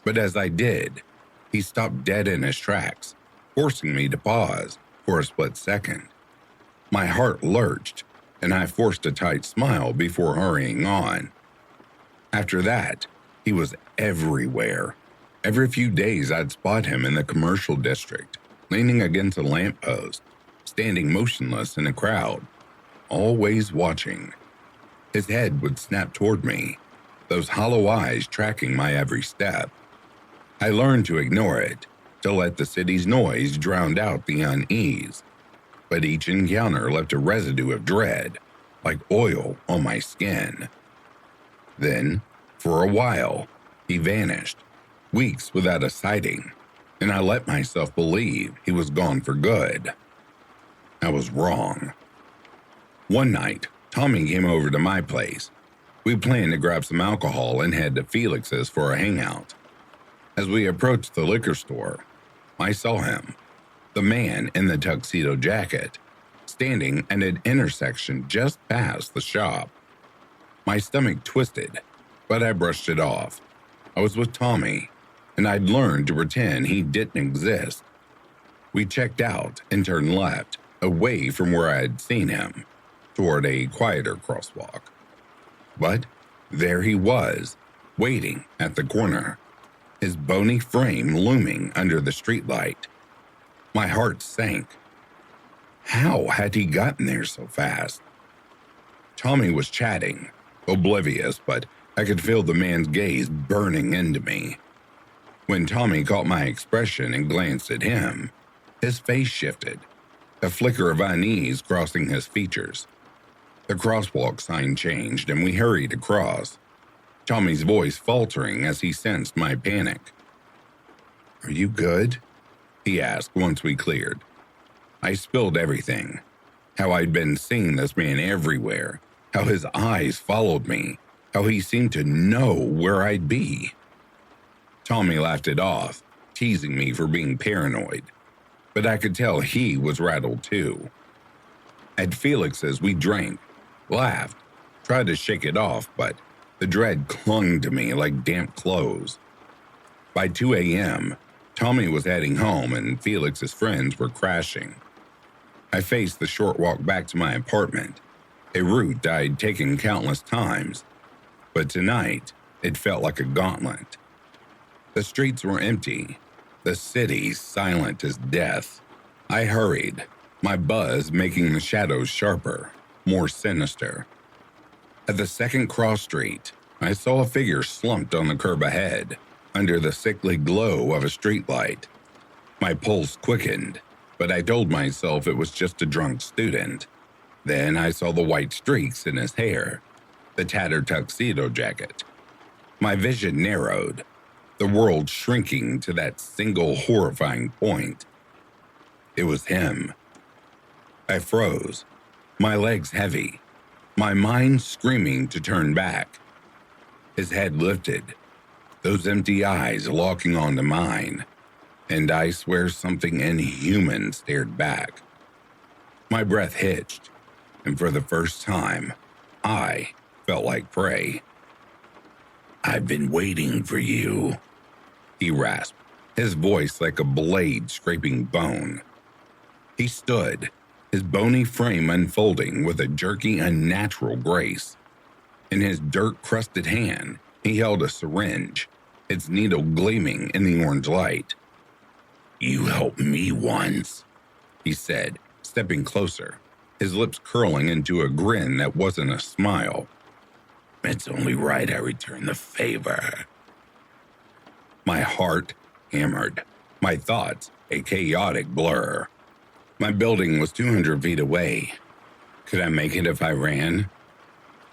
But as I did, he stopped dead in his tracks, forcing me to pause for a split second. My heart lurched, and I forced a tight smile before hurrying on. After that, he was everywhere. Every few days I'd spot him in the commercial district, leaning against a lamppost, standing motionless in a crowd, always watching. His head would snap toward me, those hollow eyes tracking my every step. I learned to ignore it, to let the city's noise drown out the unease. But each encounter left a residue of dread, like oil on my skin. Then, for a while, he vanished, weeks without a sighting, and I let myself believe he was gone for good. I was wrong. One night, Tommy came over to my place. We planned to grab some alcohol and head to Felix's for a hangout. As we approached the liquor store, I saw him, the man in the tuxedo jacket, standing at an intersection just past the shop. My stomach twisted, but I brushed it off. I was with Tommy, and I'd learned to pretend he didn't exist. We checked out and turned left, away from where I had seen him, toward a quieter crosswalk. But there he was, waiting at the corner, his bony frame looming under the streetlight. My heart sank. How had he gotten there so fast? Tommy was chatting, oblivious but I could feel the man's gaze burning into me. When Tommy caught my expression and glanced at him, his face shifted, a flicker of unease crossing his features. The crosswalk sign changed and we hurried across, Tommy's voice faltering as he sensed my panic. "Are you good?" he asked once we cleared. I spilled everything. How I'd been seeing this man everywhere, how his eyes followed me, how he seemed to know where I'd be. Tommy laughed it off, teasing me for being paranoid, but I could tell he was rattled too. At Felix's, we drank, laughed, tried to shake it off, but the dread clung to me like damp clothes. By 2 a.m., Tommy was heading home and Felix's friends were crashing. I faced the short walk back to my apartment, a route I'd taken countless times, but tonight it felt like a gauntlet. The streets were empty, the city silent as death. I hurried, my buzz making the shadows sharper, more sinister. At the second cross street, I saw a figure slumped on the curb ahead, under the sickly glow of a streetlight. My pulse quickened, but I told myself it was just a drunk student. Then I saw the white streaks in his hair, the tattered tuxedo jacket. My vision narrowed, the world shrinking to that single horrifying point. It was him. I froze, my legs heavy, my mind screaming to turn back. His head lifted, those empty eyes locking onto mine, and I swear something inhuman stared back. My breath hitched, and for the first time, I felt like prey. "I've been waiting for you," he rasped, his voice like a blade scraping bone. He stood, his bony frame unfolding with a jerky, unnatural grace. In his dirt-crusted hand, he held a syringe, its needle gleaming in the orange light. "You helped me once," he said, stepping closer, his lips curling into a grin that wasn't a smile. "It's only right I return the favor." My heart hammered, my thoughts a chaotic blur. My building was 200 feet away. Could I make it if I ran?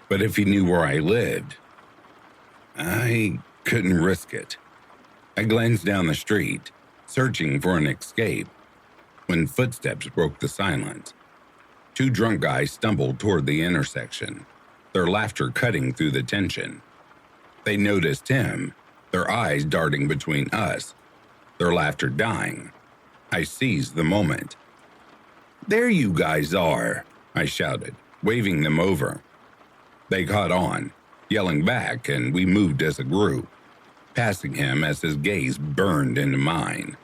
But if he knew where I lived, I couldn't risk it. I glanced down the street, searching for an escape, when footsteps broke the silence. Two drunk guys stumbled toward the intersection, their laughter cutting through the tension. They noticed him, their eyes darting between us, their laughter dying. I seized the moment. "There you guys are," I shouted, waving them over. They caught on, yelling back, and we moved as a group, passing him as his gaze burned into mine.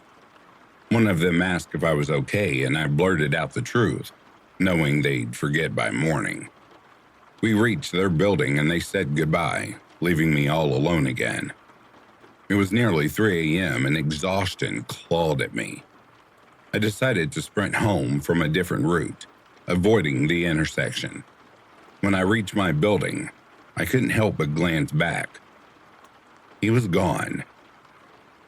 One of them asked if I was okay, and I blurted out the truth, knowing they'd forget by morning. We reached their building and they said goodbye, leaving me all alone again. It was nearly 3 a.m. and exhaustion clawed at me. I decided to sprint home from a different route, avoiding the intersection. When I reached my building, I couldn't help but glance back. He was gone.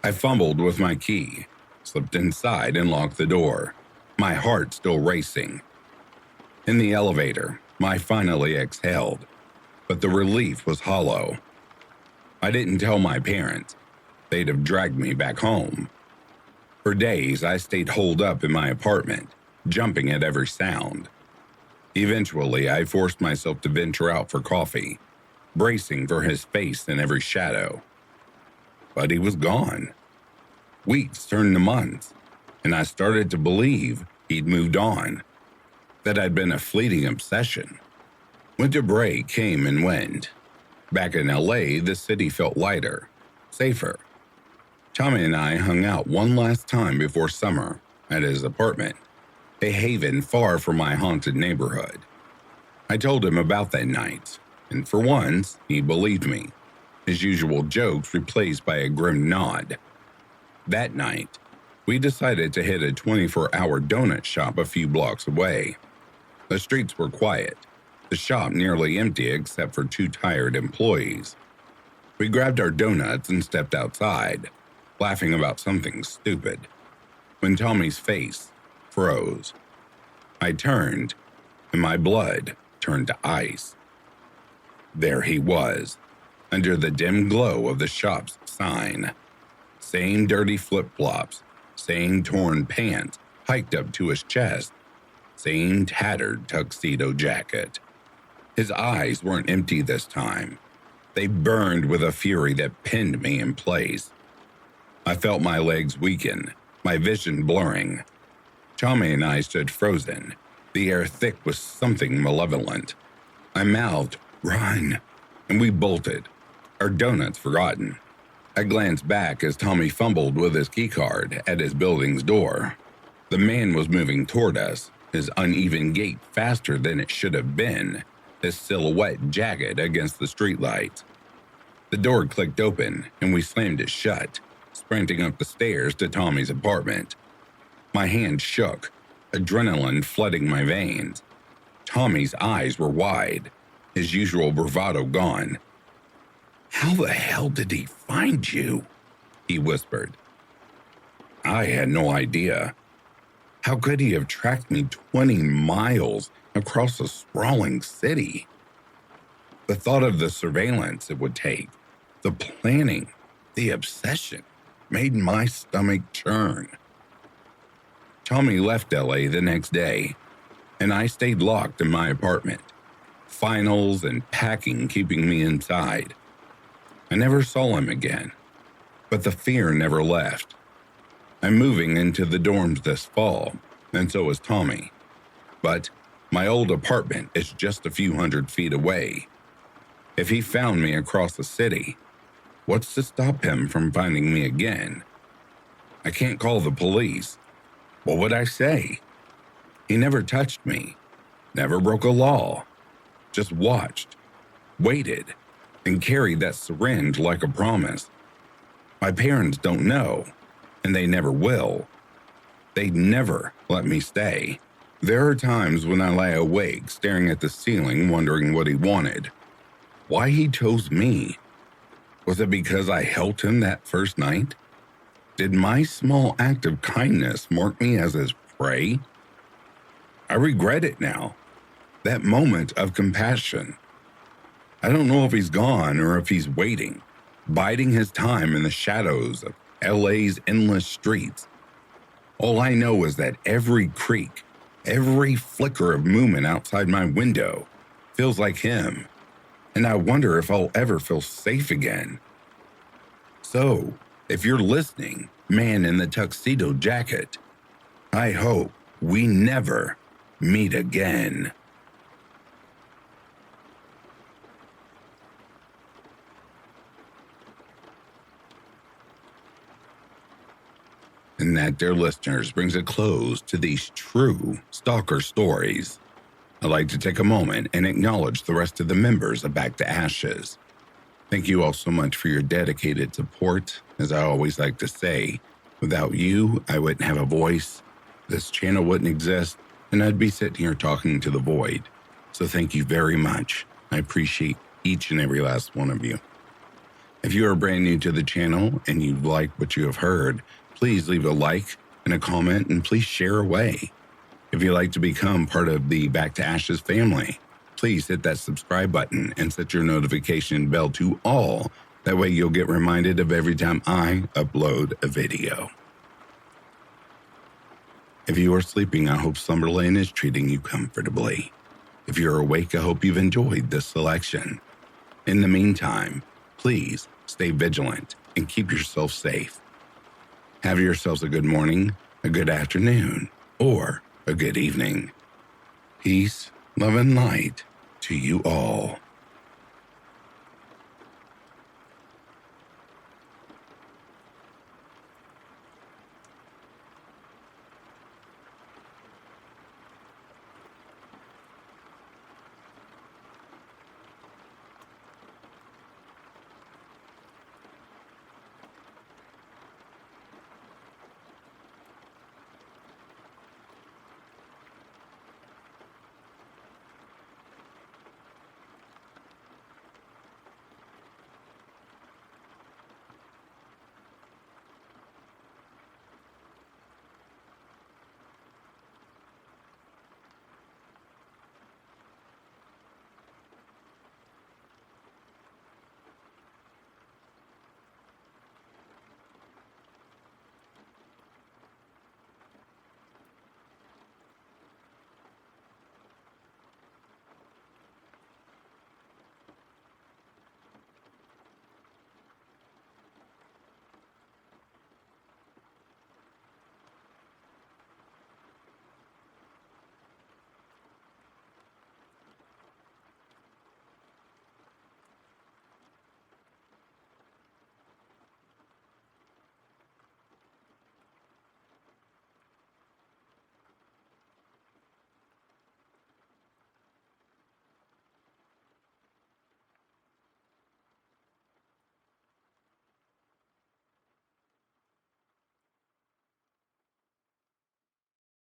I fumbled with my key, slipped inside and locked the door, my heart still racing. In the elevator, I finally exhaled, but the relief was hollow. I didn't tell my parents. They'd have dragged me back home. For days, I stayed holed up in my apartment, jumping at every sound. Eventually, I forced myself to venture out for coffee, bracing for his face in every shadow. But he was gone. Weeks turned to months, and I started to believe he'd moved on, that I'd been a fleeting obsession. Winter break came and went. Back in LA, the city felt lighter, safer. Tommy and I hung out one last time before summer at his apartment, a haven far from my haunted neighborhood. I told him about that night, and for once, he believed me, his usual jokes replaced by a grim nod. That night, we decided to hit a 24-hour donut shop a few blocks away. The streets were quiet, the shop nearly empty except for 2 tired employees. We grabbed our donuts and stepped outside, laughing about something stupid, when Tommy's face froze. I turned, and my blood turned to ice. There he was, under the dim glow of the shop's sign. Same dirty flip-flops, same torn pants hiked up to his chest, same tattered tuxedo jacket. His eyes weren't empty this time. They burned with a fury that pinned me in place. I felt my legs weaken, my vision blurring. Tommy and I stood frozen, the air thick with something malevolent. I mouthed, "Run," and we bolted, our donuts forgotten. I glanced back as Tommy fumbled with his keycard at his building's door. The man was moving toward us, his uneven gait faster than it should have been, his silhouette jagged against the streetlights. The door clicked open, and we slammed it shut, sprinting up the stairs to Tommy's apartment. My hand shook, adrenaline flooding my veins. Tommy's eyes were wide, his usual bravado gone. "How the hell did he find you?" he whispered. I had no idea. How could he have tracked me 20 miles across a sprawling city? The thought of the surveillance it would take, the planning, the obsession, made my stomach churn. Tommy left LA the next day, and I stayed locked in my apartment, finals and packing keeping me inside. I never saw him again, but the fear never left. I'm moving into the dorms this fall, and so is Tommy. But my old apartment is just a few hundred feet away. If he found me across the city, what's to stop him from finding me again? I can't call the police. What would I say? He never touched me, never broke a law, just watched, waited, and carried that syringe like a promise. My parents don't know, and they never will. They'd never let me stay. There are times when I lie awake staring at the ceiling wondering what he wanted. Why he chose me? Was it because I helped him that first night? Did my small act of kindness mark me as his prey? I regret it now. That moment of compassion. I don't know if he's gone or if he's waiting, biding his time in the shadows of LA's endless streets. All I know is that every creak, every flicker of movement outside my window feels like him, and I wonder if I'll ever feel safe again. So, if you're listening, man in the tuxedo jacket, I hope we never meet again. And that, dear listeners, brings a close to these true Stalker stories. I'd like to take a moment and acknowledge the rest of the members of Back to Ashes. Thank you all so much for your dedicated support. As I always like to say, without you, I wouldn't have a voice, this channel wouldn't exist, and I'd be sitting here talking to the void. So thank you very much. I appreciate each and every last one of you. If you are brand new to the channel and you like what you have heard, please leave a like and a comment, and please share away. If you'd like to become part of the Back to Ashes family, please hit that subscribe button and set your notification bell to all. That way you'll get reminded of every time I upload a video. If you are sleeping, I hope Slumberland is treating you comfortably. If you're awake, I hope you've enjoyed this selection. In the meantime, please stay vigilant and keep yourself safe. Have yourselves a good morning, a good afternoon, or a good evening. Peace, love, and light to you all.